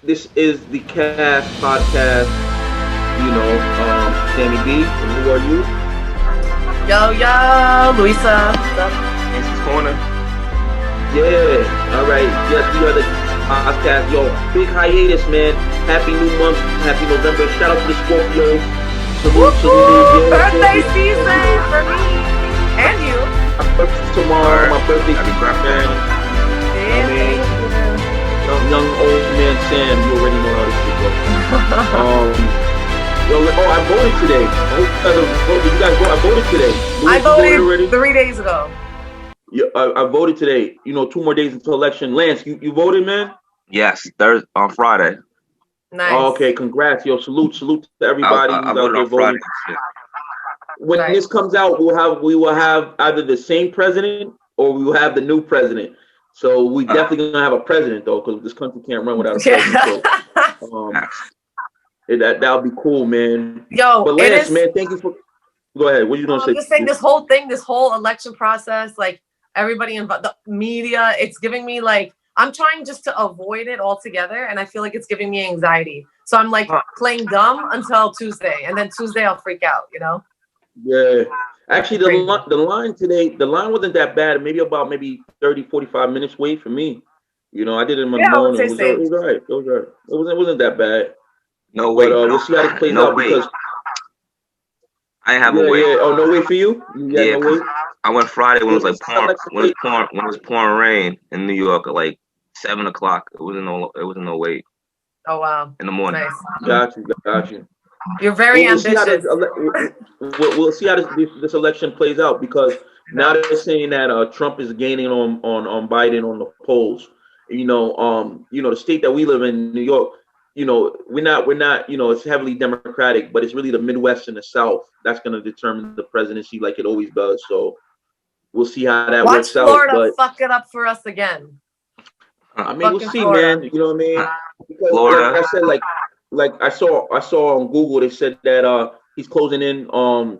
This is the Cast Podcast. Sammy B. And who are you? Yo, Luisa. What's up? Lansky's Corner. Yeah. All right. Yes, we are the podcast. Yo, big hiatus, man. Happy new month. Happy November. Shout out to the Scorpios. Salute. Birthday season for me and you. My birthday tomorrow. My birthday season. Young old man Sam, you already know how this shit goes. I voted today. Did you guys vote? I voted today. I voted 3 days ago. Yeah, I voted today. 2 more days until election. Lance, you voted, man? Yes, on Friday. Nice. Oh, okay, congrats, yo. Salute to everybody who's out there voting. When this comes out, we will have either the same president or we will have the new president. So we definitely gonna have a president though, because this country can't run without a president. So, that'll be cool, man. Yo, but Lance, man, thank you for. Go ahead. What are you gonna say? I'm just saying this whole election process, like everybody involved, the media, it's giving me like I'm trying just to avoid it altogether, and I feel like it's giving me anxiety. So I'm like playing dumb until Tuesday, and then Tuesday I'll freak out. Yeah. Actually, the line today, the line wasn't that bad. Maybe 30, 45 minutes wait for me. I did it in my morning. It was all right. It was all right. It wasn't that bad. No wait. We'll see how it plays out because I have a wait. Yeah. Oh, no wait for you? Yeah. No wait? I went Friday when it was like pouring rain in New York at like 7 o'clock. It wasn't no wait. Oh wow. In the morning. Nice. Got you. You're very ambitious. We'll see how this election plays out because now they're saying that Trump is gaining on Biden on the polls. The state that we live in, New York. We're not. It's heavily Democratic, but it's really the Midwest and the South that's going to determine the presidency, like it always does. So we'll see how that works out. Watch Florida fuck it up for us again. I mean, we'll see, Florida. Man. You know what I mean? Because, Florida. Like I said, like I saw on Google, they said that he's closing in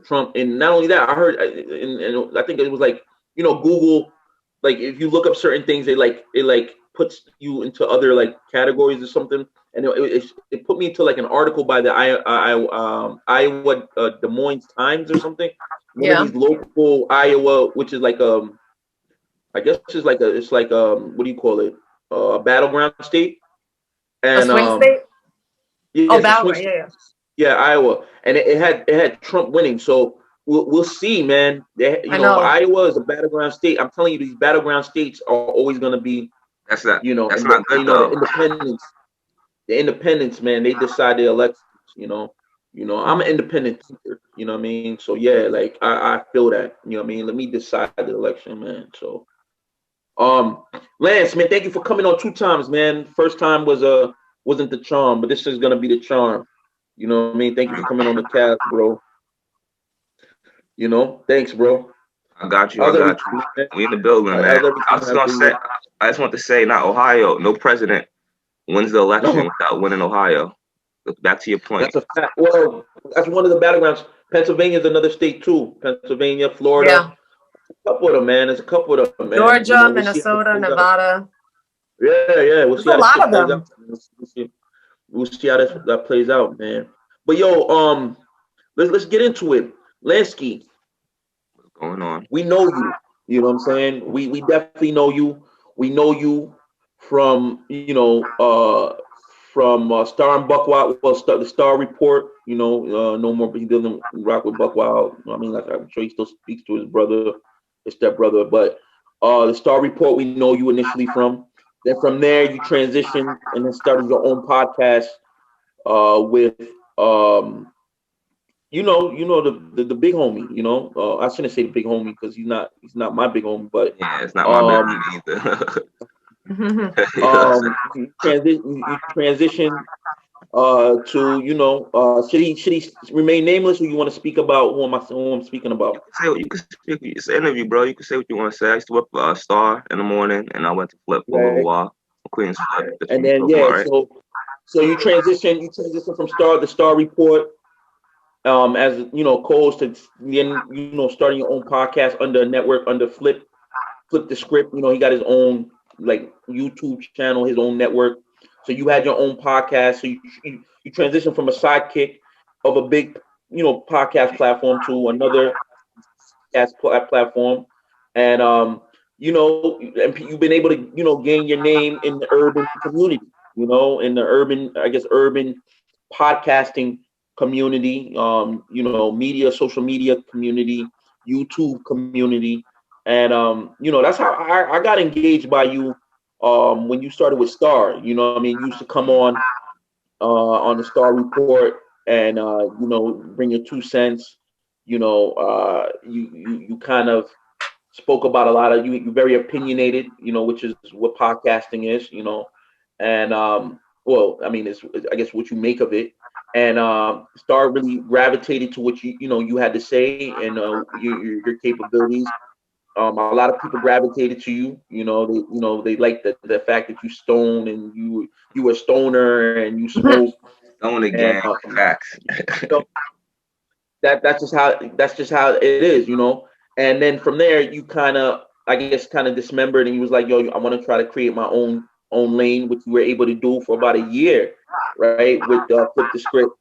Trump, and not only that, I heard, and I think it was like Google, like if you look up certain things, it puts you into other like categories or something, and it put me into like an article by the Iowa Des Moines Times or something. One of these local Iowa, which is like I guess it's like what do you call it? A battleground state. And a swing state. Yeah, Iowa, and it had Trump winning. So we'll see, man. Iowa is a battleground state. I'm telling you, these battleground states are always going to be. That's not. That's not good though. The independents, man. They decide the elections. I'm an independent thinker. You know what I mean? So yeah, like I feel that. You know what I mean? Let me decide the election, man. So, Lance, man, thank you for coming on 2 times, man. First time wasn't the charm, but this is gonna be the charm. You know what I mean? Thank you for coming on the cast, bro. Thanks, bro. I got you. We in the building, man. I just want to say, not Ohio. No president wins the election without winning Ohio. Back to your point. That's a fact. Well, that's one of the battlegrounds. Pennsylvania is another state too. Pennsylvania, Florida. Yeah. A couple of them, man. There's a couple of them, man. Georgia, Minnesota, Nevada. Yeah. We'll see a lot of them. We'll see how that plays out, man. But yo, let's get into it. Lansky, what's going on? We know you. You know what I'm saying? We definitely know you. We know you from Star and Buckwild. Well, the Star Report. No more. He doesn't rock with Buckwild. I mean, like I'm sure he still speaks to his brother, his stepbrother. But the Star Report, we know you initially from. Then from there, you transitioned and then started your own podcast with the big homie. I shouldn't say the big homie because he's not my big homie, but yeah, it's not my big homie either. You transition to should he remain nameless, or you want to speak about who I'm speaking about? You can speak. It's an interview, bro. You can say what you want to say. I used to work for Star in the morning, and I went to Flip for a little while. QueenzFlip. And then so you transition from Star the Star Report, as co-host to then starting your own podcast under a network under Flip the Script. He got his own like YouTube channel, his own network. So you had your own podcast. So you transitioned from a sidekick of a big, podcast platform to another platform, and and you've been able to gain your name in the urban community, in the urban podcasting community, media, social media community, YouTube community, and that's how I got engaged by you when you started with Star. You used to come on the Star Report and bring your 2 cents. You kind of spoke about a lot of you're very opinionated, which is what podcasting is, and well, I mean, it's I guess what you make of it, and Star really gravitated to what you had to say and your capabilities. A lot of people gravitated to you. They like the fact that you stone and you were a stoner and you smoke. Stone again, facts. That's just how it is, And then from there, you kind of, I guess, kind of dismembered, and you was like, "Yo, I want to try to create my own lane," which you were able to do for about a year, right? With Flip the Script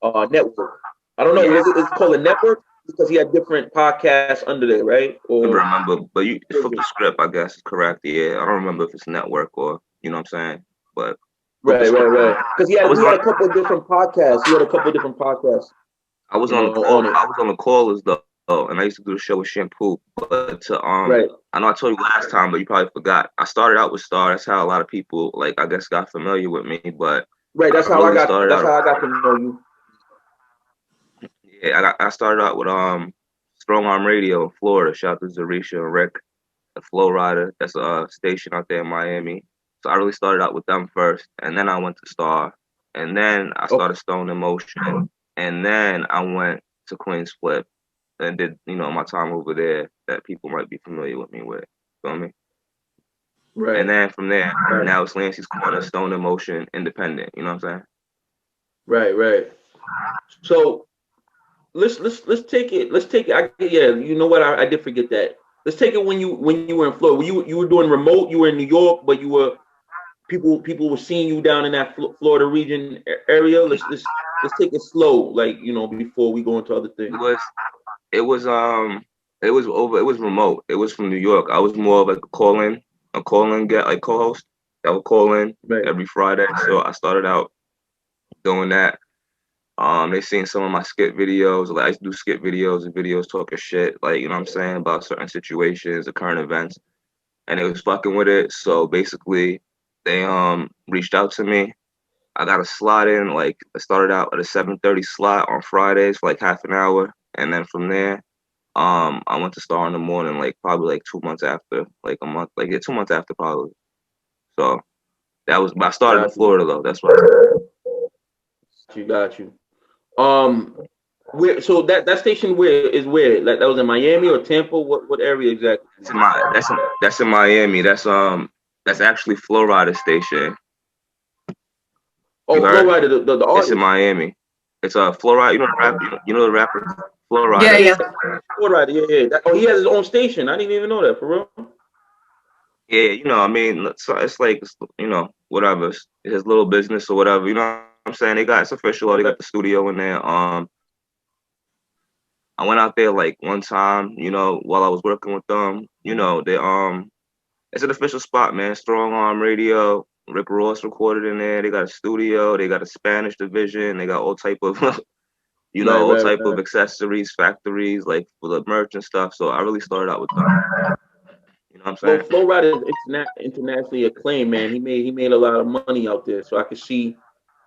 network. I don't know, it's called a network because he had different podcasts under there, right? I remember, but you Flip the Script, I guess, is correct. Yeah, I don't remember if it's network or what I'm saying, but right. Because he had a couple of different podcasts. I was on the call. I was on the callers though, and I used to do the show with Shampoo. But right. I know I told you last time, but you probably forgot. I started out with Star. That's how a lot of people, I guess, got familiar with me. But right, that's how I got to know you. Yeah, I started out with Strong Arm Radio in Florida. Shout out to Zarisha and Rick, the Flo-Rida. That's a station out there in Miami. So I really started out with them first, and then I went to Star, and then I started Stone in Motion, and then I went to QueenzFlip and did my time over there that people might be familiar with me with. Feel me? Right. And then from there, now it's Lansky's Corner, Stone in Motion, independent. You know what I'm saying? Right. So let's take it. You know what? I did forget that. Let's take it when you were in Florida. You were doing remote. You were in New York, but you were people were seeing you down in that Florida region area. Let's take it slow, before we go into other things. It was remote. It was from New York. I was more of like a call-in co-host. I would call in every Friday. So I started out doing that. They seen some of my skit videos. I used to do skit videos and videos talking shit, you know what I'm saying, about certain situations or current events. And they was fucking with it. So basically they reached out to me. I got a slot in, I started out at a 7:30 slot on Fridays for half an hour. And then from there, I went to Star in the morning, probably 2 months after, a month, 2 months after probably. So that was, I started in Florida though. That's why. Got you. Where? So that station where? That was in Miami or Tampa? What area exactly? That's in Miami. That's actually Flo-Rida station. Oh, Flo-Rida, the artist. It's in Miami. It's Flo-Rida. You know the rapper Flo-Rida. Yeah. Flo-Rida, yeah. He has his own station. I didn't even know that, for real. Yeah, I mean, it's whatever. It's his little business or whatever. You know what I'm saying? It's official. They got the studio in there. I went out there one time, while I was working with them. They it's an official spot, man. Strong Arm Radio. Rick Ross recorded in there. They got a studio. They got a Spanish division. They got all type of all type of accessories, factories, for the merch and stuff. So I really started out with them. You know what I'm saying? Flo-Rida is internationally acclaimed, man. He made a lot of money out there. So I could see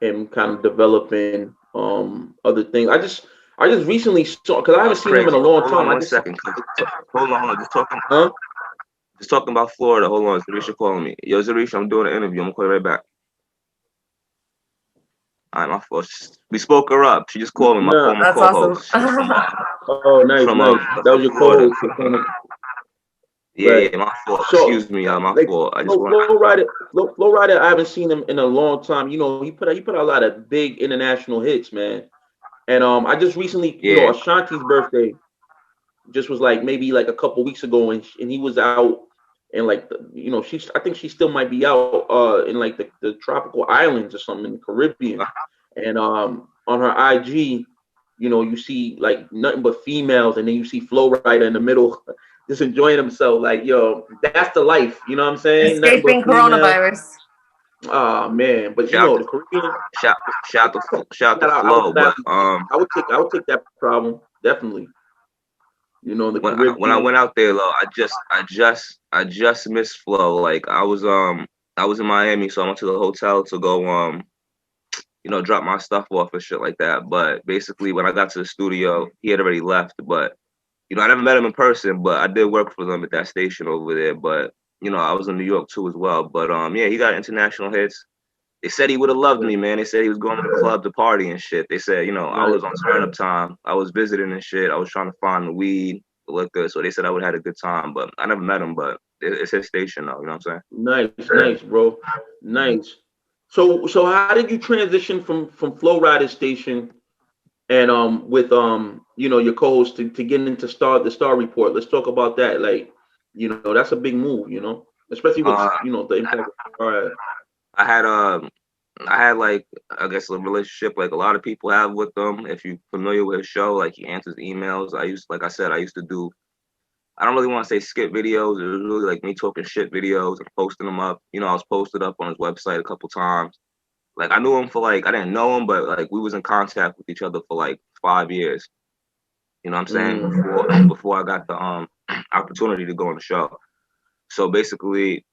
him kind of developing other things. I just recently saw, because I haven't seen him in a long time. Hold on one second. Hold on. Just talking about Florida. Hold on. Zarisha calling me. Yo, Zarisha, I'm doing an interview. I'm going to call you right back. All right, my fault. We spoke her up. She just called me. My former co-host. Awesome. Oh, nice. That was your co-host. Yeah, my fault. So, excuse me, my fault. I just Flo-Rida, I haven't seen him in a long time. He put out a lot of big international hits, man. And I just recently, Ashanti's birthday just was maybe a couple weeks ago, and he was out and like she's I think she still might be out in like the tropical islands or something in the Caribbean, and on her IG, you see like nothing but females, and then you see Flo-Rida in the middle, just enjoying himself. Like, yo, that's the life. You know what I'm saying? Nothing but Escaping females. coronavirus. Oh man, but the Caribbean. Shout to Flo, but I would take that problem definitely. The Caribbean. When I went out there, though, I just missed Flo. Like I was in Miami, so I went to the hotel to go drop my stuff off and shit like that. But basically, when I got to the studio, he had already left. But I never met him in person, but I did work for them at that station over there. But I was in New York too as well. But yeah, he got international hits. They said he would have loved me, man. They said he was going to the club to party and shit. They said, I was on turn up time. I was visiting and shit. I was trying to find the weed, the liquor. So they said I would have had a good time. But I never met him. But it's his station, though. You know what I'm saying? Nice, bro. Nice. So how did you transition from Flo-Rida's station and with your co-host to get into the Star Report? Let's talk about that. Like, that's a big move, especially with the impact. All right. I had like, I guess, a relationship like a lot of people have with him. If you're familiar with his show, like he answers emails. I used to do, I don't really want to say skit videos. It was really like me talking shit videos and posting them up. I was posted up on his website a couple times. Like I knew him for like, I didn't know him, but like we was in contact with each other for like 5 years. You know what I'm saying? Before I got the opportunity to go on the show. So basically,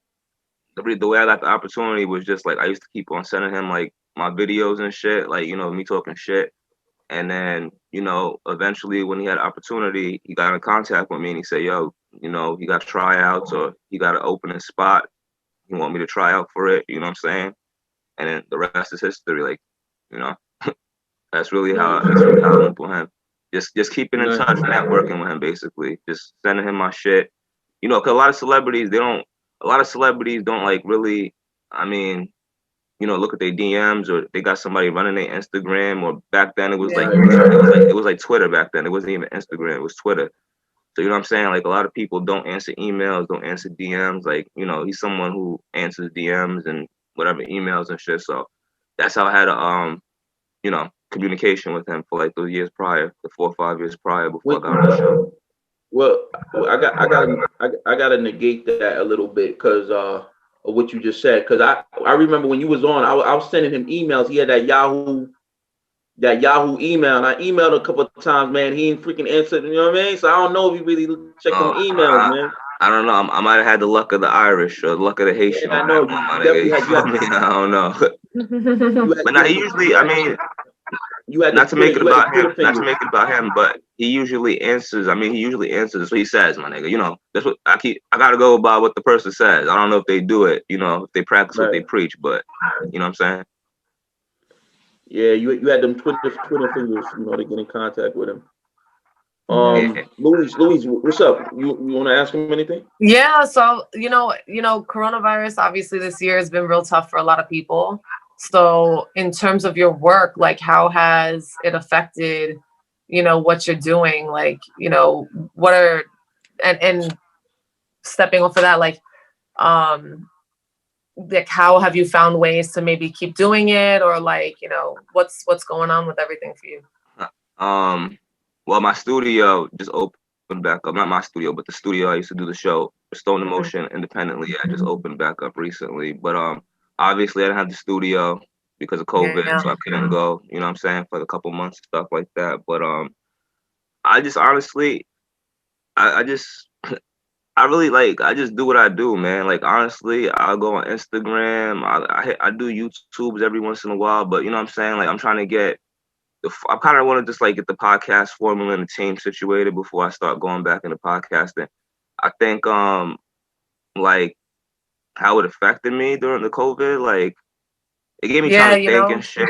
the way I got the opportunity was just like I used to keep on sending him like my videos and shit, like me talking shit, and then eventually when he had an opportunity, he got in contact with me and he said, "Yo, he got tryouts or he got an opening spot. He want me to try out for it." You know what I'm saying? And then the rest is history. Like, that's really how I went with him. Just keeping in touch, networking with him, basically, just sending him my shit. Because a lot of celebrities don't like really, I mean, look at their DMs or they got somebody running their Instagram, or back then it was like Twitter back then. It wasn't even Instagram, it was Twitter. So you know what I'm saying? Like a lot of people don't answer emails, don't answer DMs. Like, he's someone who answers DMs and whatever emails and shit. So that's how I had a communication with him for like those years prior, the 4 or 5 years prior before I got on the show. Well, I gotta negate that a little bit because of what you just said. Because I remember when you was on, I was sending him emails. He had that Yahoo email, and I emailed a couple of times, man. He ain't freaking answered. You know what I mean? So I don't know if he really checked them emails, man. I don't know. I might have had the luck of the Irish or the luck of the Haitian. Yeah, I know. I don't know. But now usually, I mean, not to make it about him, but he usually answers. I mean, he usually answers. That's what he says, my nigga. That's what I gotta go by what the person says. I don't know if they do it. If they practice what they preach, but you know what I'm saying. Yeah, you had them Twitter fingers, to get in contact with him. Louise, what's up? You want to ask him anything? Yeah, so coronavirus obviously this year has been real tough for a lot of people. So in terms of your work, like how has it affected, what you're doing? Like, what are and stepping off of that, like how have you found ways to maybe keep doing it, or like, what's going on with everything for you? Well, my studio just opened back up. Not my studio, but the studio I used to do the show, Stone in Motion, independently. I just opened back up recently. But obviously I didn't have the studio because of COVID, so I couldn't go, you know what I'm saying, for a couple months and stuff like that. But I just honestly, I just do what I do, man. Like honestly, I'll go on Instagram. I do YouTubes every once in a while, but you know what I'm saying? Like I'm trying to get I kind of want to just like get the podcast formula and the team situated before I start going back into podcasting. I think like how it affected me during the COVID, like it gave me time to think and shit.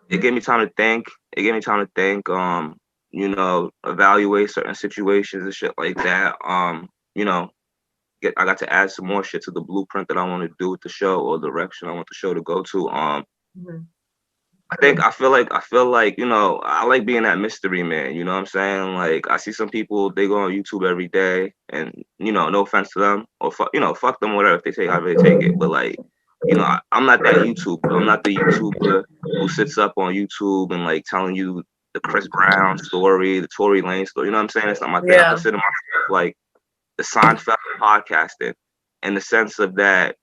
It gave me time to think. Evaluate certain situations and shit like that. I got to add some more shit to the blueprint that I want to do with the show, or the direction I want the show to go to. I feel like, you know, I like being that mystery man, you know what I'm saying? Like, I see some people, they go on YouTube every day, and, you know, no offense to them, or fuck them, whatever, if they take however they take it. But like, you know, I'm not that YouTuber. I'm not the YouTuber who sits up on YouTube and like telling you the Chris Brown story, the Tory Lane story. You know what I'm saying? That's not my thing. I consider myself like the Seinfeld podcasting, in the sense of that,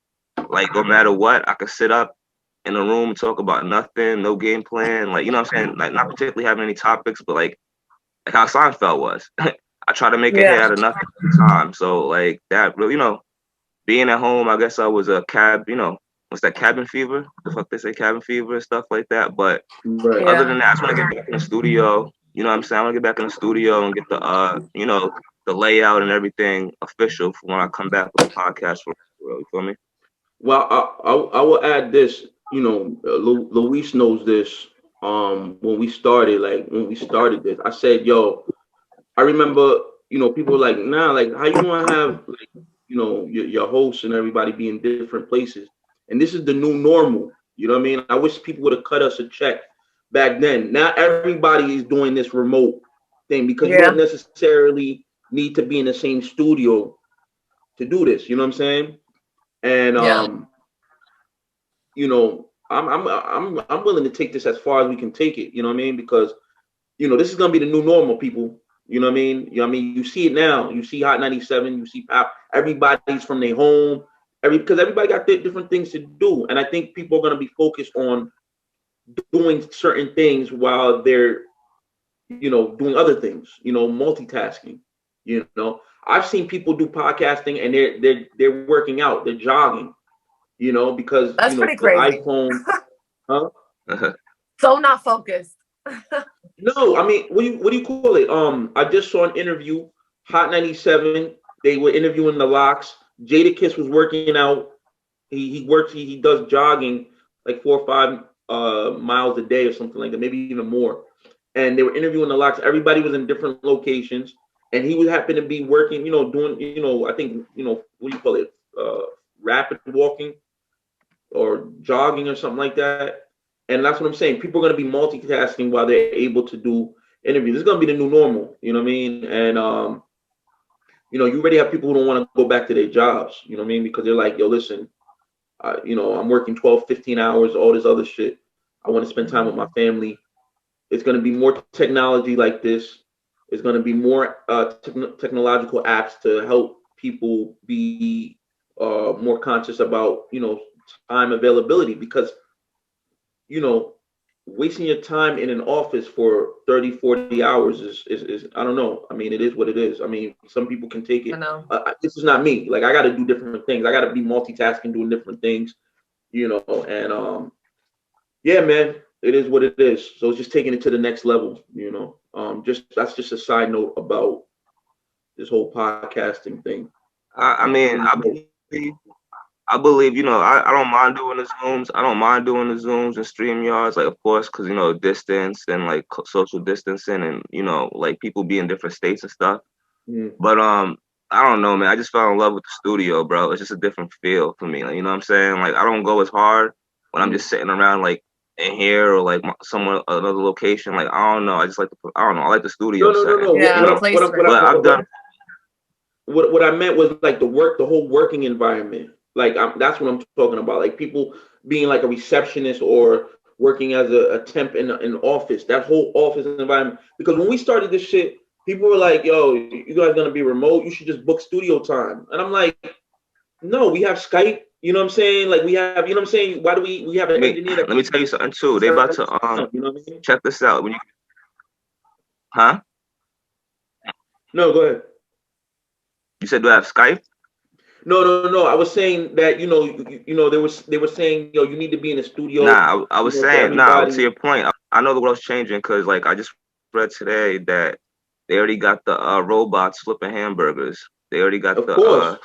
like, no matter what, I could sit up in a room and talk about nothing, no game plan. Like, you know what I'm saying? Like, not particularly having any topics, but like how Seinfeld was. I try to make a hit out of nothing at the time. So like that really, you know, being at home, I guess I was a you know, what's that, cabin fever? The fuck they say, cabin fever and stuff like that. But other than that, I just want to get back in the studio. You know what I'm saying? I want to get back in the studio and get the you know, the layout and everything official for when I come back with the podcast for real. You feel me? Well, I will add this. You know, Luis knows this. When we started, this, I said, "Yo," I remember, you know, people were like, "Nah, like, how you gonna have, like, you know, your hosts and everybody be in different places?" And this is the new normal. You know what I mean? I wish people would have cut us a check back then. Now everybody is doing this remote thing because you don't necessarily need to be in the same studio to do this. You know what I'm saying? And you know, I'm willing to take this as far as we can take it. You know what I mean? Because, you know, this is gonna be the new normal, people. You know what I mean? You know what I mean? You see it now. You see Hot 97. You see Pop. Everybody's from their home. Because everybody got different things to do, and I think people are gonna be focused on doing certain things while they're, you know, doing other things. You know, multitasking. You know, I've seen people do podcasting and they're working out. They're jogging. You know, because that's, you know, pretty the crazy. iPhone, huh? So not focused. No, I mean, what do you call it? I just saw an interview, Hot 97. They were interviewing the Locks. Jadakiss was working out. He does jogging like 4 or 5 miles a day or something like that, maybe even more. And they were interviewing the Locks. Everybody was in different locations, and he would happen to be working, you know, doing, you know, I think, you know, what do you call it? Rapid walking or jogging or something like that. And that's what I'm saying. People are going to be multitasking while they're able to do interviews. This is going to be the new normal. You know what I mean? And, you know, you already have people who don't want to go back to their jobs. You know what I mean? Because they're like, yo, listen, you know, I'm working 12, 15 hours, all this other shit. I want to spend time with my family. It's going to be more technology like this. It's going to be more technological apps to help people be more conscious about, you know, time availability, because, you know, wasting your time in an office for 30, 40 hours is I don't know. I mean, it is what it is. I mean, some people can take it. I know. This is not me. Like, I got to do different things. I got to be multitasking, doing different things, you know, and yeah, man, it is what it is. So it's just taking it to the next level, you know. That's just a side note about this whole podcasting thing. I mean, I believe, you know, I don't mind doing the Zooms. I don't mind doing the Zooms and StreamYards, like, of course, because, you know, distance and like social distancing and, you know, like people be in different states and stuff. But I don't know, man. I just fell in love with the studio, bro. It's just a different feel for me. Like, you know what I'm saying? Like, I don't go as hard when I'm just sitting around like in here or like somewhere, another location. Like, I don't know. I just like I don't know. I like the studio setting. No. Yeah, I've done. What I meant was like the whole working environment. Like, that's what I'm talking about. Like, people being like a receptionist or working as a temp in an office. That whole office environment. Because when we started this shit, people were like, "Yo, you guys gonna be remote? You should just book studio time." And I'm like, "No, we have Skype. You know what I'm saying? Like, we have, you know what I'm saying? Why do we have an engineer?" Let me tell you something too. They about to you know what I mean? Check this out. When you, huh? No, go ahead. You said do I have Skype? No. I was saying that, you know, they were saying, yo, you need to be in the studio. Nah, I was saying, to your point, I know the world's changing because, like, I just read today that they already got the robots flipping hamburgers. They already got of course.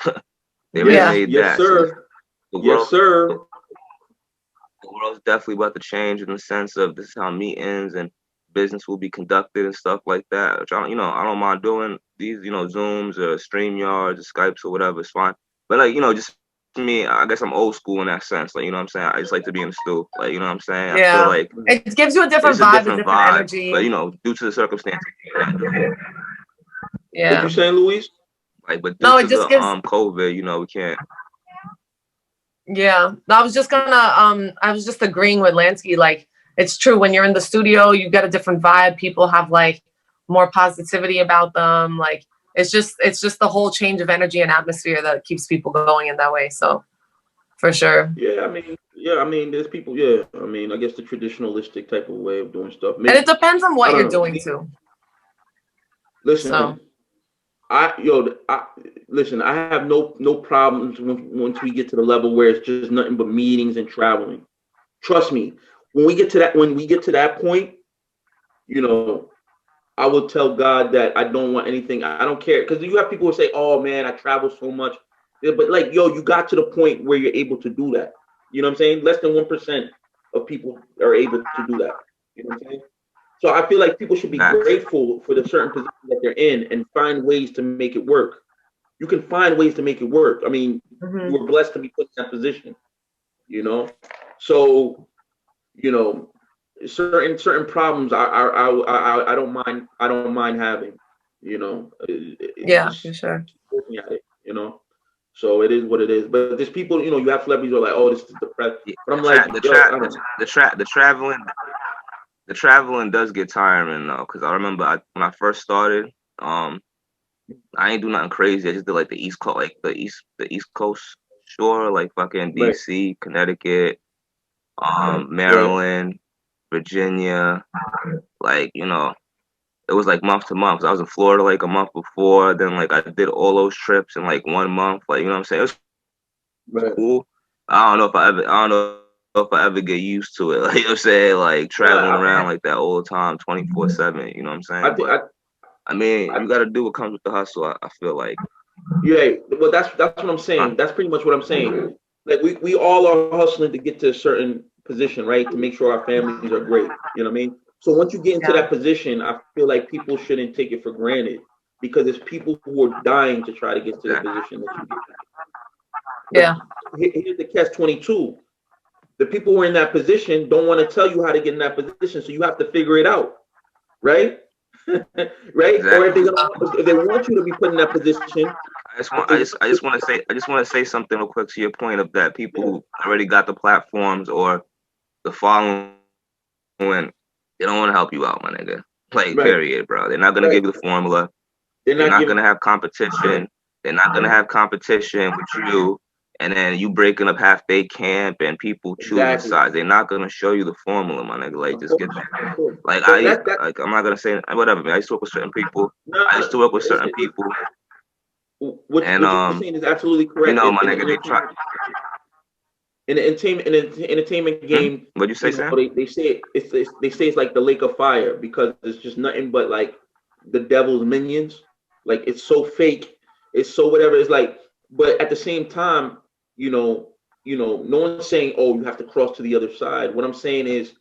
They already made yes, that. Sir. So yes, sir. The world's definitely about to change in the sense of this is how meetings and business will be conducted and stuff like that. Which I don't mind doing these, you know, Zooms or StreamYards or Skypes or whatever. It's fine. But like, you know, just me, I guess I'm old school in that sense. Like, you know what I'm saying? I just like to be in the stew. Like, you know what I'm saying? Yeah. I feel like it gives you a different vibe, a different energy. But, you know, due to the circumstances. Yeah. What you saying, Luis? Like, but no, due it to just the gives. COVID, you know, we can't. Yeah, I was just agreeing with Lansky. Like, it's true, when you're in the studio, you get a different vibe. People have like more positivity about them. Like, it's just the whole change of energy and atmosphere that keeps people going in that way. So, for sure. Yeah, I mean, there's people. Yeah, I mean, I guess the traditionalistic type of way of doing stuff. Maybe, and it depends on what you're doing too. Listen, so. I have no problems once we get to the level where it's just nothing but meetings and traveling. Trust me, when we get to that point, you know, I will tell God that I don't want anything. I don't care, because you have people who say, "Oh man, I travel so much," yeah, but like, yo, you got to the point where you're able to do that. You know what I'm saying? Less than 1% of people are able to do that. You know what I'm saying? So I feel like people should be grateful for the certain position that they're in and find ways to make it work. You can find ways to make it work. I mean, you were blessed to be put in that position, you know? So, you know, certain problems I don't mind having, you know. Yeah, for sure. Looking at it, you know. So it is what it is. But there's people, you know, you have celebrities who are like, "Oh, this is depressing." But I'm like, the traveling does get tiring though, because I remember when I first started, I ain't do nothing crazy. I just did like the East Coast, like the East Coast shore, like fucking DC, right. Connecticut, Maryland, Virginia, like, you know, it was like month to month. I was in Florida like a month before, then like I did all those trips in like 1 month, like, you know what I'm saying? It was cool. I don't know if I ever get used to it. Like, you know what I'm saying? Like traveling around like that all the time, 24/7. You know what I'm saying? I mean, you got to do what comes with the hustle. I feel like. Yeah, well, that's what I'm saying. That's pretty much what I'm saying. Like we all are hustling to get to a certain position, right? To make sure our families are great. You know what I mean? So once you get into that position, I feel like people shouldn't take it for granted, because there's people who are dying to try to get to the position that you get. Yeah. Here's the catch-22. The people who are in that position don't want to tell you how to get in that position, so you have to figure it out, right? Right? Exactly. Or if they want you to be put in that position. I just want to say something real quick to your point of that people who already got the platforms or the following, they don't want to help you out, my nigga. Like, period, bro. They're not gonna give you the formula. They're not gonna have competition. They're not gonna have competition with you. And then you breaking up half-baked camp and people choosing sides. They're not gonna show you the formula, my nigga. Like, just get that. Like, I'm not gonna say whatever, man. I used to work with certain people. I used to work with certain people. What you're saying is absolutely correct. You know, my nigga, they try. In the entertainment game, what'd you say, Sam? They say it's like the lake of fire, because it's just nothing but like the devil's minions. Like, it's so fake, it's so whatever. It's like, but at the same time, you know, no one's saying, oh, you have to cross to the other side. What I'm saying is,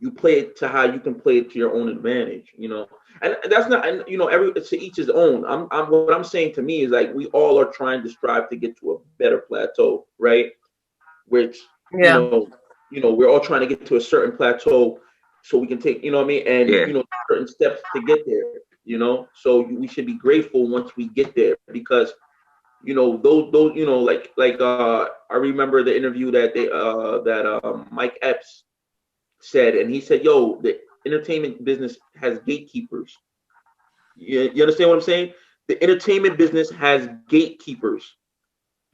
you play it to how you can play it to your own advantage, you know. And that's not, and you know, to each his own. What I'm saying to me is, like, we all are trying to strive to get to a better plateau, right? Which, you know, we're all trying to get to a certain plateau so we can take, you know what I mean, and you know, certain steps to get there, you know. So we should be grateful once we get there, because, you know, those you know, like I remember the interview that Mike Epps said, and he said, yo, the entertainment business has gatekeepers. You understand what I'm saying? The entertainment business has gatekeepers,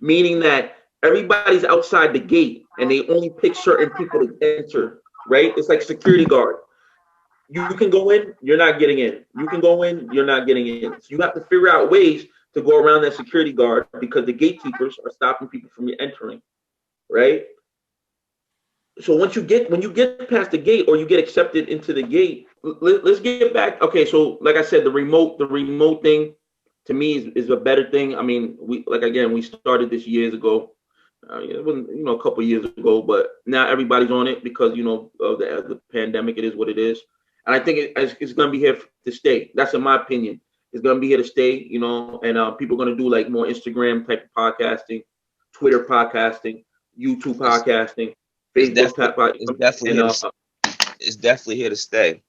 meaning that everybody's outside the gate and they only pick certain people to enter, right? It's like security guard. You can go in, you're not getting in. You can go in, you're not getting in. So you have to figure out ways to go around that security guard, because the gatekeepers are stopping people from entering, right? So when you get past the gate, or you get accepted into the gate, let's get back. Okay, so like I said, the remote thing to me is a better thing. I mean, we started this years ago. It wasn't, you know, a couple years ago, but now everybody's on it because, you know, of the pandemic. It is what it is, and I think it's going to be here to stay. That's in my opinion. It's going to be here to stay, you know, and people are going to do like more Instagram type of podcasting Twitter podcasting, YouTube podcasting, Facebook podcasting, it's definitely here to stay.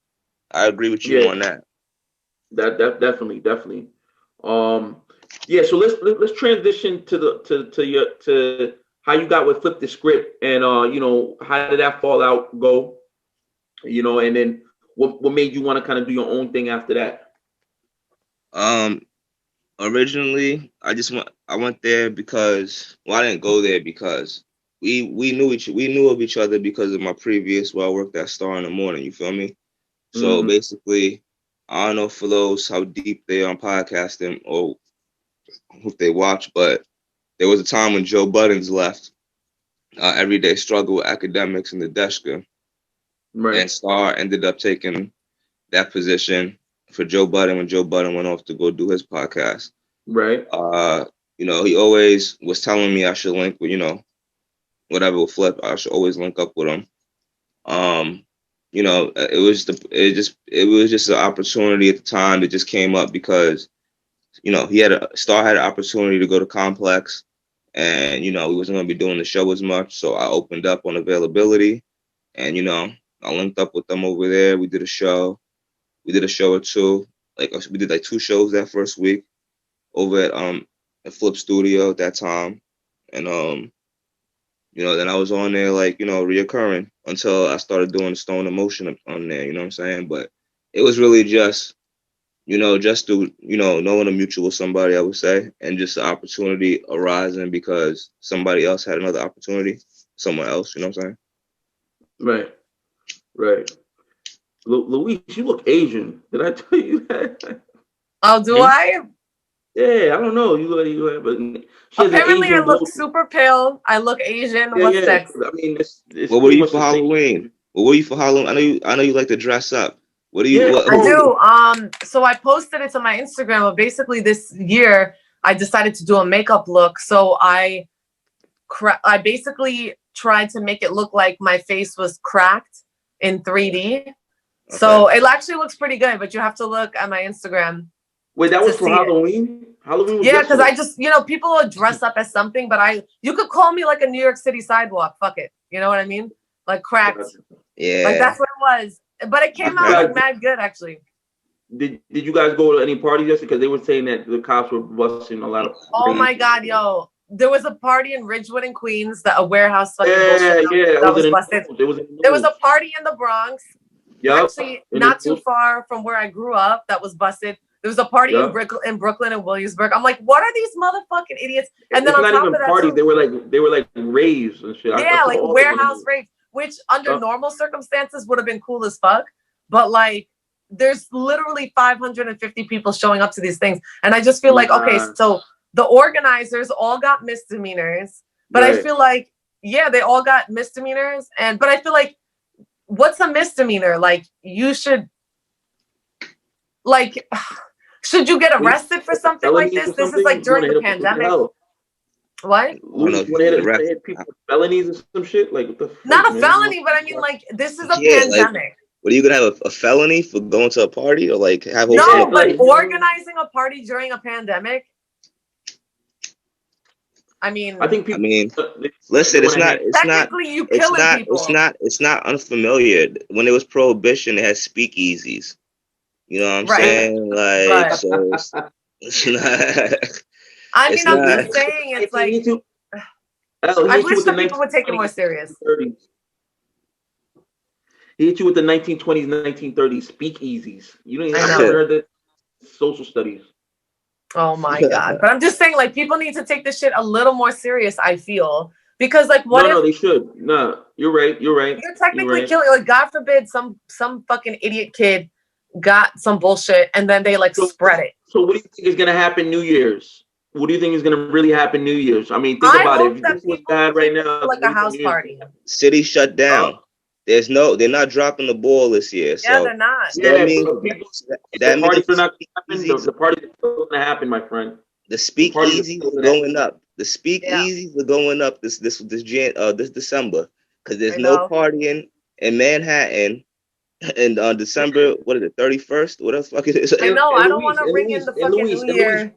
I agree with you on that. That definitely. Yeah. So let's transition to how you got with Flip the Script, and you know, how did that fallout go? You know, and then what made you want to kind of do your own thing after that? Originally, I went there because, well, I didn't go there because we knew of each other because of my previous, I worked at Star in the Morning, you feel me? So basically, I don't know for those how deep they are on podcasting or if they watch, but there was a time when Joe Buttons left Everyday Struggle with Academics in the Deska. Right. And Star ended up taking that position for Joe Budden when Joe Budden went off to go do his podcast. Right. You know, he always was telling me I should link with, you know, whatever with Flip, I should always link up with him. You know, it was just an opportunity at the time that just came up because, you know, Star had an opportunity to go to Complex, and, you know, he wasn't going to be doing the show as much. So I opened up on availability, and, you know, I linked up with them over there. We did a show. We did a show or two. Like, we did like 2 shows that first week over at Flip Studio at that time. And, you know, then I was on there, like, you know, reoccurring until I started doing Stone Emotion on there, you know what I'm saying? But it was really just, you know, just to, you know, knowing a mutual with somebody, I would say, and just the opportunity arising because somebody else had another opportunity somewhere else, you know what I'm saying? Right. Luis, you look Asian. Did I tell you that? Oh, do I? Yeah, I don't know. You look, but apparently I look super pale. I look Asian. What's next? I mean, what were you for Halloween? What were you for Halloween? I know you like to dress up. What do you? Yeah, I do. So I posted it to my Instagram. But basically, this year I decided to do a makeup look. So I basically tried to make it look like my face was cracked in 3D. Okay. So it actually looks pretty good, but you have to look at my Instagram. Wait, that was for Halloween? Halloween was because I just, you know, people will dress up as something, but you could call me like a New York City sidewalk. Fuck it. You know what I mean? Like cracked. Yeah. Like that's what it was. But it came out like mad good, actually. Did you guys go to any parties yesterday? Because they were saying that the cops were busting a lot of. Oh my God, yo. There was a party in Ridgewood in Queens, a warehouse fucking bullshit that was busted. There was a party in the Bronx. Yep. Actually, not too far from where I grew up that was busted. There was a party in Brooklyn and Williamsburg. I'm like, what are these motherfucking idiots? And then on top of that, parties, they were like raves and shit. Yeah, like warehouse raves, which under normal circumstances would have been cool as fuck. But like, there's literally 550 people showing up to these things, and I just feel like, okay, so the organizers all got misdemeanors, but I feel like, yeah, they all got misdemeanors, but I feel like, what's a misdemeanor? Like, you should, like, should you get arrested for something like this? This is like during the pandemic. What? You hit people with felonies or some shit? Like, what the fuck, not a felony, but I mean, like, this is a pandemic. Like, what are you gonna have a felony for going to a party or like have? No, but organizing a party during a pandemic. I mean, listen, it's not unfamiliar. When it was prohibition, it had speakeasies. You know what I'm saying? Like, so it's not. I'm just saying, it's like. I wish the people would take it more serious. He hit you with the 1920s, 1930s speakeasies. You don't even have heard that. Social studies. Oh my God. But I'm just saying, like, people need to take this shit a little more serious, I feel. Because, like, No, they should. No, you're right. You're technically killing, like, God forbid some fucking idiot kid got some bullshit and then they, like, spread it. So what do you think is going to happen New Year's? What do you think is going to really happen New Year's? I mean, think about it. If this was bad right now. Like a house party. City shut down. They're not dropping the ball this year. Yeah, they're not. So the parties are not happening. The party is going to happen, my friend. The speakeasies are going up. The speakeasies are going up this December because there's no partying in Manhattan. And on December, what is it, 31st? What the fuck is it? I know. I don't want to bring in the fucking New Year.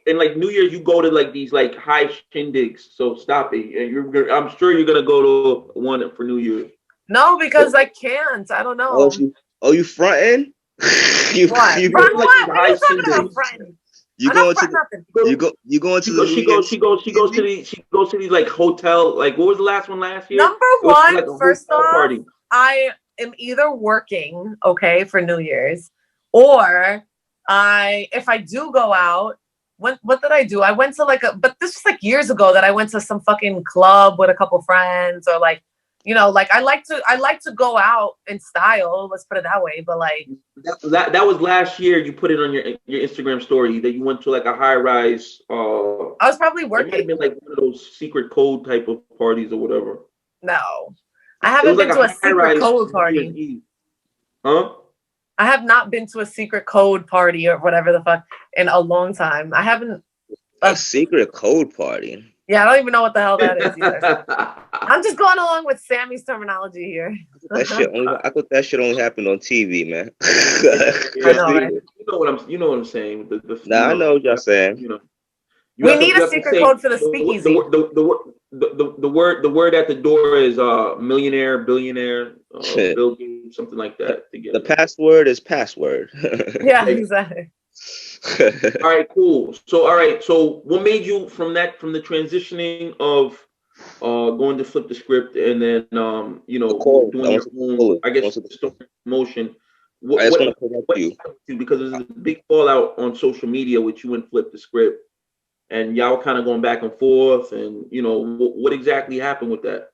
and like New Year's, you go to like these like high shindigs. So stop it. And I'm sure you're gonna go to one for New Year's. No, because I can't. I don't know. You fronting? What? You Front go, what? What are you talking about, friend? You go into the she goes to these like hotel, like what was the last one last year? Number one, like first off, party. I am either working, okay, for New Year's, or if I do go out, what did I do? I went to but this was like years ago that I went to some fucking club with a couple friends, or like, you know, like I like to go out in style. Let's put it that way. But like that was last year. You put it on your Instagram story that you went to like a high rise. I was probably working. It might have been like one of those secret code type of parties or whatever. No, I haven't been to a secret code party. Huh? I have not been to a secret code party or whatever the fuck in a long time. I haven't. A secret code party? Yeah, I don't even know what the hell that is either. I'm just going along with Sammy's terminology here. I thought that shit only happened on TV, man. I know, right? You know what I'm saying. I know what y'all saying. You know, we need a secret code for the speakeasy. The word at the door is millionaire, billionaire, building, something like that. The password is password. Yeah, exactly. All right, cool. So what made you from the transitioning of going to flip the script and then doing your own, I guess, motion? What because there's a big fallout on social media with you and Flip the Script, and y'all kind of going back and forth, and what exactly happened with that?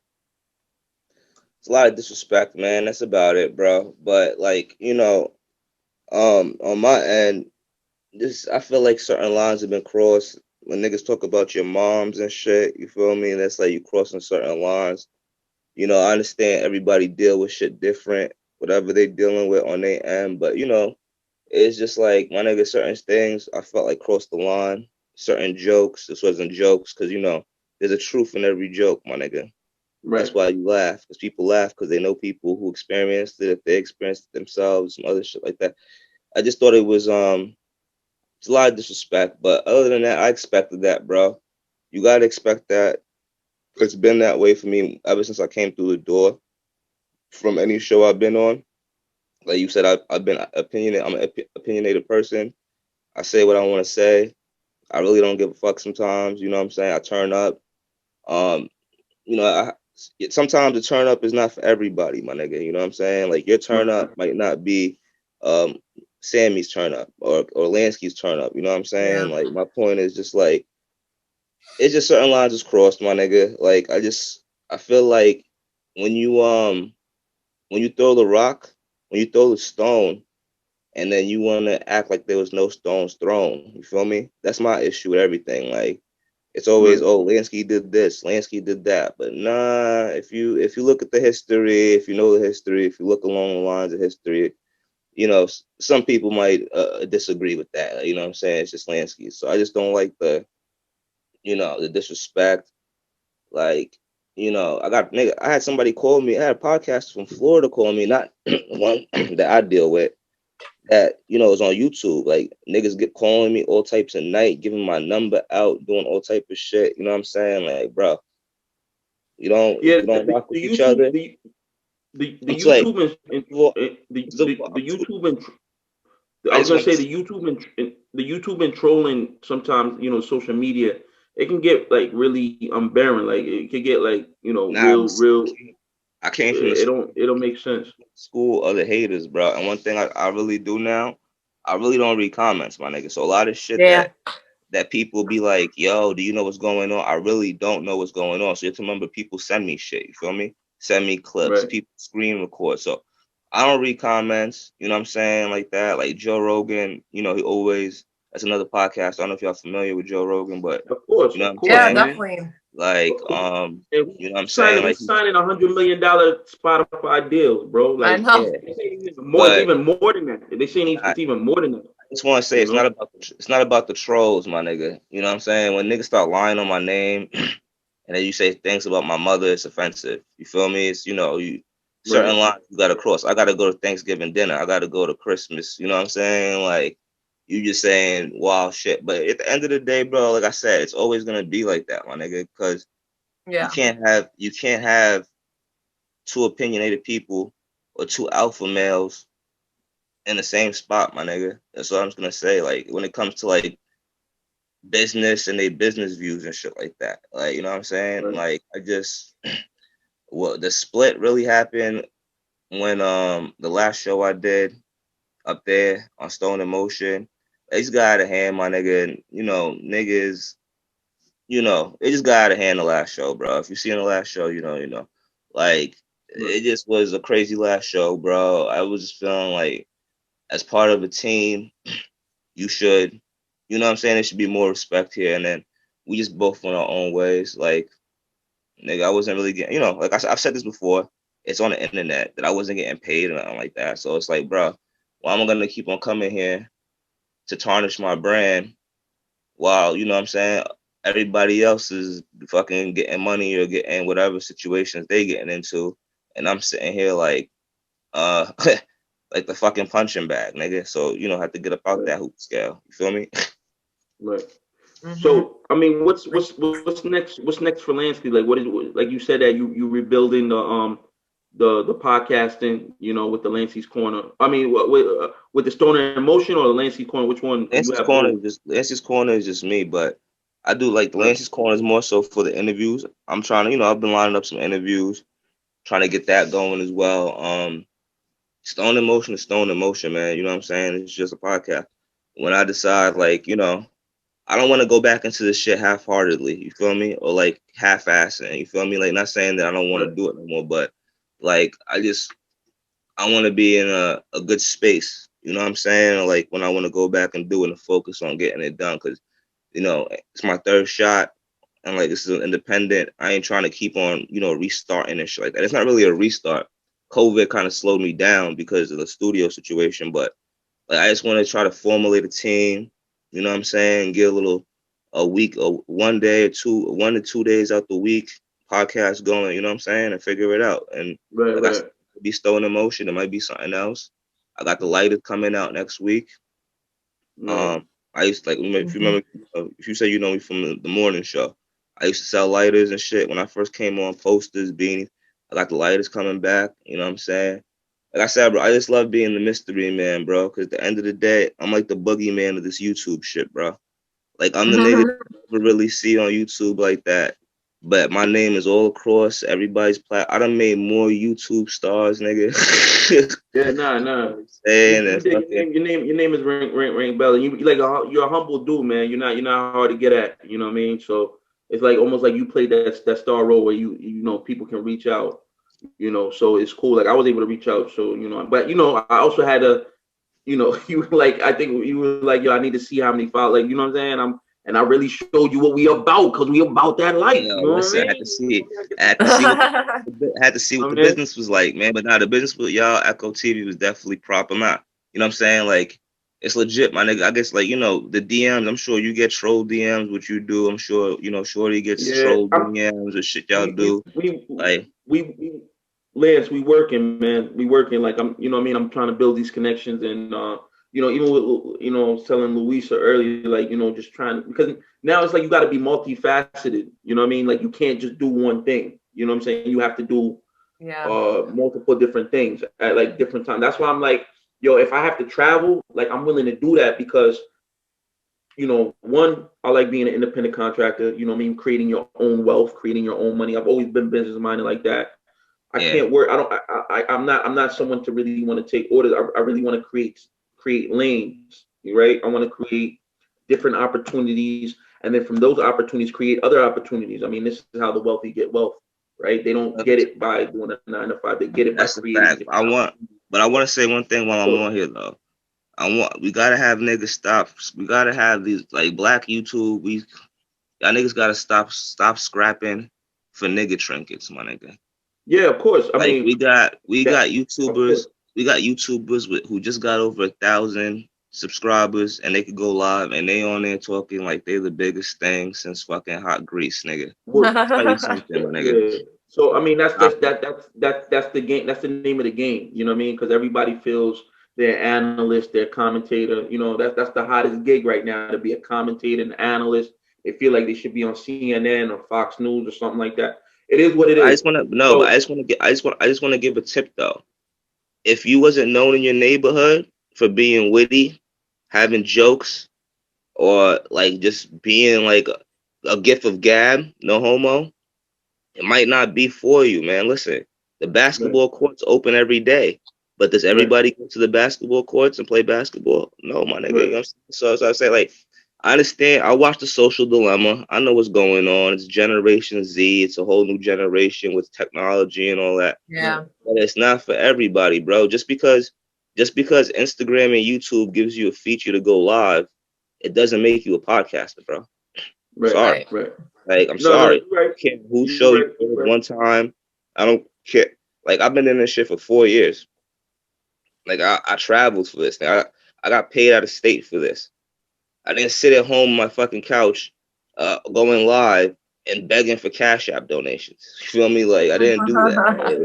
It's a lot of disrespect, man. That's about it, bro. But like, on my end, I feel like certain lines have been crossed. When niggas talk about your moms and shit, you feel me? That's like you crossing certain lines. I understand everybody deal with shit different, whatever they dealing with on their end. But, it's just like, my nigga, certain things I felt like crossed the line. Certain jokes, this wasn't jokes, because, there's a truth in every joke, my nigga. Right. That's why you laugh, because people laugh because they know people who experienced it, if they experienced it themselves, some other shit like that. I just thought it was, it's a lot of disrespect, but other than that, I expected that, bro. You gotta expect that. It's been that way for me ever since I came through the door. From any show I've been on, like you said, I've been opinionated. I'm an opinionated person. I say what I want to say. I really don't give a fuck sometimes. You know what I'm saying? I turn up. Sometimes the turn up is not for everybody, my nigga. You know what I'm saying? Like your turn up might not be Sammy's turn up or Lansky's turn up. You know what I'm saying? Yeah. Like my point is just like, it's just certain lines is crossed, my nigga. Like I feel like when you throw the rock, when you throw the stone, and then you want to act like there was no stones thrown, you feel me? That's my issue with everything. Like it's always, Lansky did this, Lansky did that, but nah. If you look at the history, if you know the history, if you look along the lines of history, some people might disagree with that. You know what I'm saying? It's just Lansky. So I just don't like the disrespect. Like, I had somebody call me. I had a podcast from Florida call me, not one that I deal with, that, is on YouTube. Like, niggas get calling me all types of night, giving my number out, doing all type of shit. You know what I'm saying? Like, bro, you don't rock with each other. The YouTube and trolling sometimes, social media, it can get like really unbearable. Like it can get like, real. I came from it don't make sense. School of the haters, bro. And one thing I really do now, I really don't read comments, my nigga. So a lot of shit that people be like, yo, do you know what's going on? I really don't know what's going on. So you have to remember, people send me shit, you feel me? Send me clips, people screen record. So I don't read comments, you know what I'm saying, like that. Like Joe Rogan, he always, that's another podcast. I don't know if y'all familiar with Joe Rogan, but of course, definitely. Like, you know what I'm saying? Like he's signing $100 million Spotify deals, bro. Like, I know. Even more than that. They saying it's even more than that. I just want to say it's not about the trolls, my nigga. You know what I'm saying? When niggas start lying on my name, and then you say things about my mother, it's offensive. You feel me? It's, certain lines you gotta cross. I gotta go to Thanksgiving dinner. I gotta go to Christmas. You know what I'm saying? Like, you just saying wild shit. But at the end of the day, bro, like I said, it's always gonna be like that, my nigga, because you can't have two opinionated people or two alpha males in the same spot, my nigga. That's what I'm just gonna say. Like when it comes to like business and they business views and shit like that. Like, you know what I'm saying? Right. Like I just well, the split really happened when the last show I did up there on Stone in Motion. It just got out of hand, my nigga. And, you know, niggas, you know, it just got out of hand the last show, bro. If you see in the last show, you know. Like, it just was a crazy last show, bro. I was just feeling like, as part of a team, you should, you know what I'm saying? There should be more respect here. And then we just both went our own ways. Like, nigga, I wasn't really getting, you know, like I've said this before, it's on the internet that I wasn't getting paid or nothing like that. So it's like, bro, why am I going to keep on coming here to tarnish my brand while, you know what I'm saying, everybody else is fucking getting money or getting whatever situations they getting into. And I'm sitting here like, like the fucking punching bag, nigga. So, you know, have to get up out that hoop scale. You feel me? Right. So, I mean, what's next? What's next for Lansky? Like, what is, like you said that you rebuilding the podcasting, you know, with the Lansky's Corner. I mean, with the Stoner Emotion or the Lansky's Corner? Which one? Lansky's Corner is just me, but I do like the Lansky's Corner is more so for the interviews. I'm trying to, you know, I've been lining up some interviews, trying to get that going as well. Stone Emotion is Stone Emotion, man. You know what I'm saying? It's just a podcast. When I decide, like, you know, I don't want to go back into this shit half-heartedly, you feel me? Or like half-assing, you feel me? Like, not saying that I don't want to do it no more, but like I want to be in a good space, you know what I'm saying? Or like when I want to go back and do it and focus on getting it done, because, you know, it's my third shot and like this is an independent. I ain't trying to keep on, you know, restarting and shit like that. It's not really a restart. COVID kind of slowed me down because of the studio situation, but like I just want to try to formulate a team, you know what I'm saying? Get a week, or 1 day or 1 to 2 days out the week, podcast going, you know what I'm saying? And figure it out. And like I said, it could be Stone in Motion, it might be something else. I got the lighters coming out next week. I used to, like, if you remember, if you say you know me from the morning show, I used to sell lighters and shit when I first came on, posters, beanies. I got the lighters coming back, you know what I'm saying? Like I said, bro, I just love being the mystery man, bro, because at the end of the day, I'm like the boogeyman of this YouTube shit, bro. Like, I'm the nigga you never really see on YouTube like that. But my name is all across everybody's platform. I done made more YouTube stars, nigga. Yeah, nah. Your name is ring bell. And you like you're a humble dude, man. You're not hard to get at. You know what I mean? So it's like almost like you played that star role where you know people can reach out. You know, so it's cool. Like I was able to reach out. So you know, but you know, I also had a, you know, you were like, I think you were like, yo, I need to see how many followers. Like, you know what I'm saying? And I really showed you what we about, because we about that life. You know listen, what I mean? I had to see what the business was like, man. But now the business with y'all, Echo TV, was definitely proper. Not, you know what I'm saying? Like, it's legit, my nigga. I guess, like, you know, the DMs, I'm sure you get troll DMs, what you do. I'm sure, you know, Shorty gets troll DMs or shit y'all do. Lance, we working, man. We working. Like, I'm, you know what I mean? I'm trying to build these connections, and you know, even with, you know, I was telling Luisa earlier, like, you know, just trying, because now it's like you got to be multifaceted. You know what I mean? Like, you can't just do one thing. You know what I'm saying? You have to do multiple different things at like different times. That's why I'm like, yo, if I have to travel, like, I'm willing to do that, because, you know, one, I like being an independent contractor. You know what I mean? Creating your own wealth, creating your own money. I've always been business minded like that. I can't work. I'm not someone to really want to take orders. I really want to create lanes, right? I want to create different opportunities, and then from those opportunities, create other opportunities. I mean, this is how the wealthy get wealth, right? They don't get it by doing a 9 to 5. They get it by creating. I want to say one thing while I'm on here, though. We gotta have niggas stop. We gotta have these, like, black YouTube. Y'all niggas gotta stop scrapping for nigga trinkets, my nigga. Yeah, of course. I mean, we got YouTubers. We got YouTubers who just got over 1,000 subscribers, and they could go live, and they on there talking like they're the biggest thing since fucking hot grease, nigga. Tell you something, nigga. Yeah. So I mean, that's the game. That's the name of the game. You know what I mean? Because everybody feels their analyst, their commentator. You know, that's the hottest gig right now, to be a commentator and analyst. They feel like they should be on CNN or Fox News or something like that. It is what it I is. just want to no, but So, I just want to give a tip though. If you wasn't known in your neighborhood for being witty, having jokes, or like just being like a gift of gab, no homo, it might not be for you, man. Listen, the right, basketball courts open every day, but does right, everybody go to the basketball courts and play basketball? No, my nigga. You right, know what I'm saying? So I say, like, I understand. I watch The Social Dilemma. I know what's going on. It's Generation Z. It's a whole new generation with technology and all that. Yeah. But it's not for everybody, bro. Just because Instagram and YouTube gives you a feature to go live, it doesn't make you a podcaster, bro. right, Sorry. Right. right. Like, I'm No, sorry. you're right. I don't care who You're show you right. You're right. one time. I don't care. Like, I've been in this shit for 4 years. Like, I traveled for this. I got paid out of state for this. I didn't sit at home on my fucking couch, going live and begging for Cash App donations. You feel me? Like, I didn't do that. Right,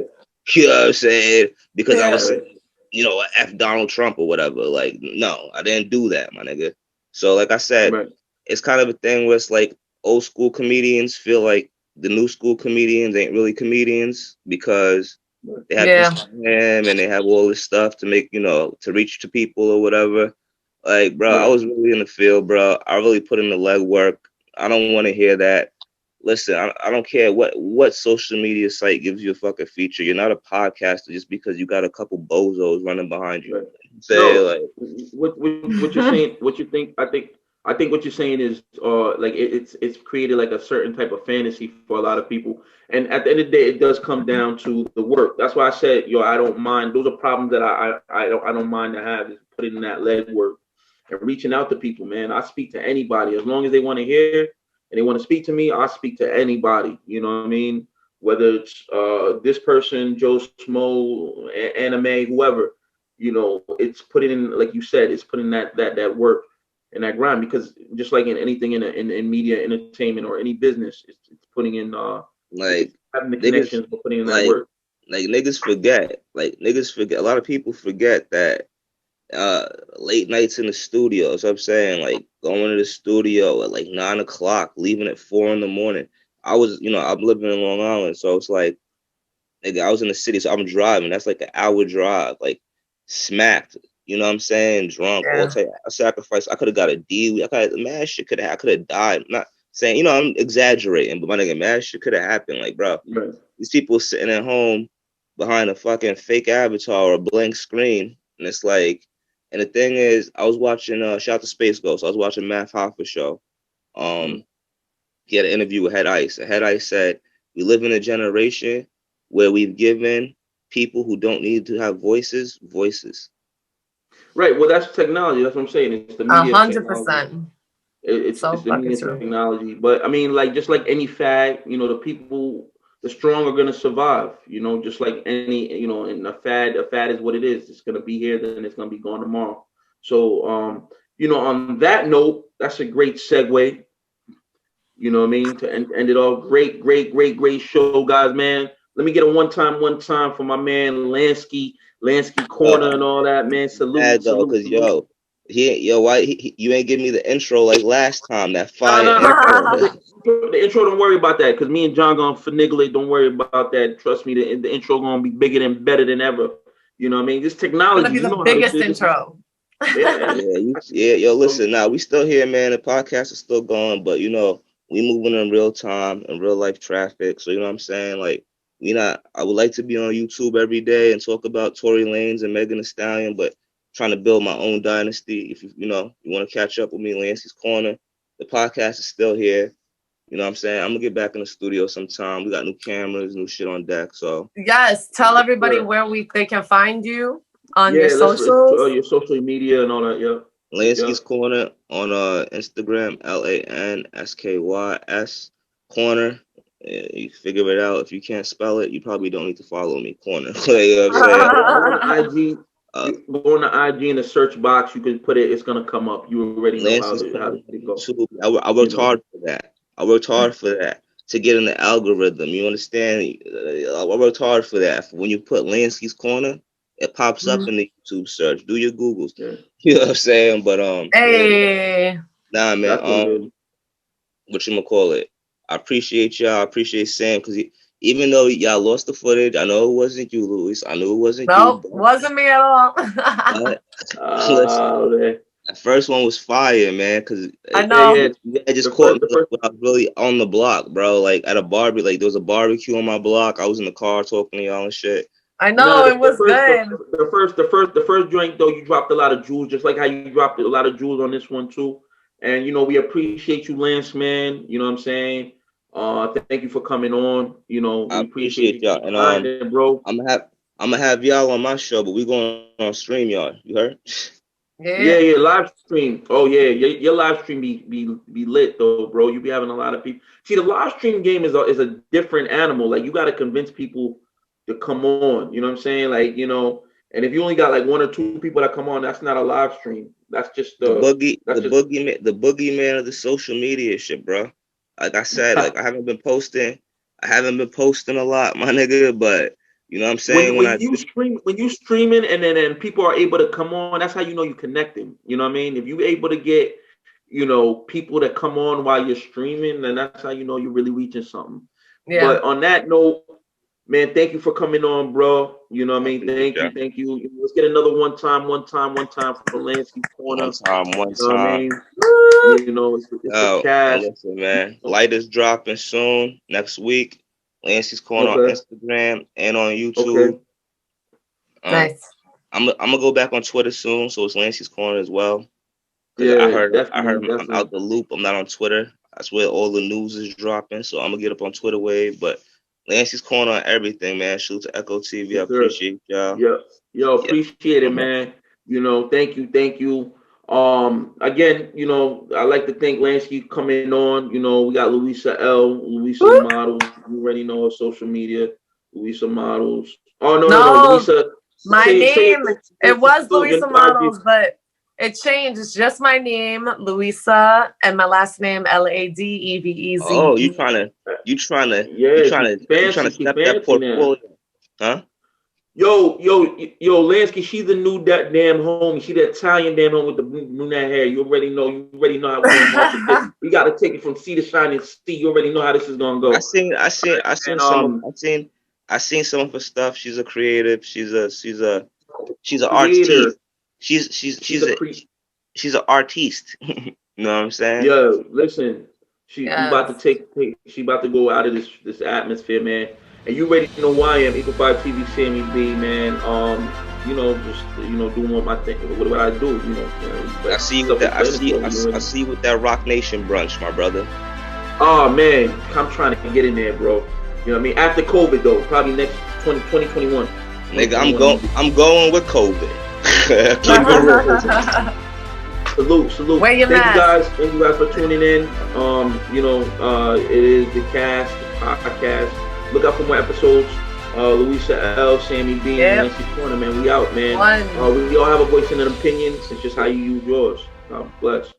You know what I'm saying? Because I Yeah. was, right, F Donald Trump or whatever. Like, no, I didn't do that, my nigga. So, like I said, right. it's kind of a thing where it's like old school comedians feel like the new school comedians ain't really comedians because they have Yeah. Instagram and they have all this stuff to make, to reach to people or whatever. Like, bro, I Right. was really in the field, bro. I really put in the legwork. I don't want to hear that. Listen, I don't care what social media site gives you a fucking feature. You're not a podcaster just because you got a couple bozos running behind you. Right. Say No, like, what you're saying, what you think, I think what you're saying is like it's created like a certain type of fantasy for a lot of people. And at the end of the day, it does come down to the work. That's why I said, I don't mind. Those are problems that I don't mind to have, is putting in that legwork and reaching out to people, man. I speak to anybody as long as they want to hear and they want to speak to me. I speak to anybody. You know what I mean? Whether it's this person, Joe Smo, anime, whoever. It's putting in, like you said, it's putting that work and that grind, because just like in anything in media, entertainment, or any business, it's putting in like having the niggas, connections, but putting in that like work. niggas forget. A lot of people forget that late nights in the studio. So I'm saying, like, going to the studio at like 9 o'clock, leaving at 4 in the morning. I'm living in Long Island, so it's like, nigga, I was in the city, so I'm driving. That's like an hour drive, like smacked. You know what I'm saying? Drunk, all Yeah. type. I sacrificed. I could have got a D. Mad shit could have. I could have died. I'm not saying, I'm exaggerating, but my nigga, mad shit could have happened. Like, bro, Right. these people sitting at home behind a fucking fake avatar or a blank screen, and it's like, and the thing is, I was watching shout out to Space Ghost. I was watching Math Hoffa show. Mm. He had an interview with Head Ice. And Head Ice said, we live in a generation where we've given people who don't need to have voices. Right. Well, that's technology. That's what I'm saying. It's the media technology. 100%. It's So the fucking media true. technology. But I mean, like, just like any fad, the strong are gonna survive. Just like any, and a fad is what it is. It's gonna be here, then it's gonna be gone tomorrow. So, on that note, that's a great segue. You know what I mean? To end it all. Great, great, great, great show, guys, man. Let me get a one time for my man Lansky Corner and all that, man. Mad Salute, though, salute, cause salute. why you ain't give me the intro like last time? That No, fire no, no. intro. The intro, don't worry about that, because me and John gonna finagle it. Don't worry about that. Trust me, the intro gonna be bigger and better than ever. You know what I mean? This Gonna technology, be you the know how this biggest is. intro. Yeah. Yo, So, listen, now we still here, man. The podcast is still going, but we moving in real time in real life traffic. So you know what I'm saying? Like, I would like to be on YouTube every day and talk about Tory Lanez and Megan Thee Stallion, but trying to build my own dynasty. If you want to catch up with me, Lansky's Corner, the podcast is still here. You know what I'm saying? I'm gonna get back in the studio sometime. We got new cameras, new shit on deck. So Yes. Tell everybody sure. where they can find you on your Yeah, let's socials. your social media and all that. Yeah. Yeah. Lansky's Corner on Instagram, LANSKYS Corner. Yeah, you figure it out. If you can't spell it, you probably don't need to follow me. Corner. You know what I'm Yeah. saying? Go on IG. Uh, You go on the IG in the search box. You can put it. It's gonna come up. You already know how Lansky's to Corner on go. YouTube. I You worked know. hard for that. I worked hard for that to get in the algorithm. You understand? I worked hard for that. When you put Lansky's Corner, it pops up in the YouTube search. Do your Googles. Yeah. You know what I'm saying? But hey, nah, man. Whatchamacallit? I appreciate y'all. I appreciate Sam because even though y'all lost the footage, I know it wasn't you, Luis. I knew it wasn't you. Nope, wasn't me at all. Listen, that first one was fire, man. Because I know. It just caught me when I was really on the block, bro. Like at a barbecue, like there was a barbecue on my block. I was in the car talking to y'all and shit. I know, it was good. The first joint though, you dropped a lot of jewels, just like how you dropped a lot of jewels on this one too. And you know, we appreciate you, Lance, man. You know what I'm saying? Thank you for coming on. You know, we I appreciate y'all. And bro, I'm gonna have y'all on my show, but we going on stream, y'all. You heard? Yeah, live stream. Oh yeah, your live stream be lit though, bro. You be having a lot of people. See, the live stream game is a different animal. Like you got to convince people to come on. You know what I'm saying? Like, you know, and if you only got like 1 or 2 people that come on, that's not a live stream. That's just the boogeyman of the social media shit, bro. Like I said, like I haven't been posting a lot, my nigga, but you know what I'm saying? When you streaming and then people are able to come on, that's how you know you connecting. You know what I mean? If you're able to get, you know, people that come on while you're streaming, then that's how you know you're really reaching something. Yeah. But on that note, man, thank you for coming on, bro. You know what I mean? Thank you. Let's get another one time for the Lansky corner. One time. You know what I mean? You know, it's the cast. Listen, man. Light is dropping soon next week. Lansky's corner on Instagram and on YouTube. Nice. I'm gonna go back on Twitter soon, so it's Lansky's corner as well. Yeah, I heard I'm out the loop. I'm not on Twitter. That's where all the news is dropping. So I'm gonna get up on Twitter wave, but Lansky's corner on everything, man. Shoot to Echo TV. I appreciate y'all. Yo, appreciate it, man. You know, thank you. Again, you know, I like to thank Lansky coming on. You know, we got Luisa L, Luisa Models. You already know her social media, Luisa Models. Oh no, Luisa. My name, it was Luisa Models, but it changed. It's just my name, Luisa, and my last name, Ladevez. Oh, you trying to step that portfolio, huh? Yo, Lansky, she's the new damn homie. She the Italian damn homie with the brunette hair. You already know how we're gonna market this. We gotta take it from sea to shine and see. You already know how this is gonna go. I seen some of her stuff. She's a creative. She's an artiste. She's an artiste. You know what I'm saying? Yo, listen, she about to go out of this atmosphere, man. And you already know who I am, Equal 5 TV, Sammy B, man. You know, just doing what my thing, what I do, you know. I see you with that Rock Nation brunch, my brother. Oh man, I'm trying to get in there, bro. You know what I mean? After COVID though, probably next 2021. Nigga, I'm going with COVID. Salute. Wear your mask. Thank you guys for tuning in. You know, it is the cast, the podcast. Look out for more episodes. Luisa L, Sammy B, Lansky Corner, man. We out, man. We all have a voice and an opinion. It's just how you use yours. God bless.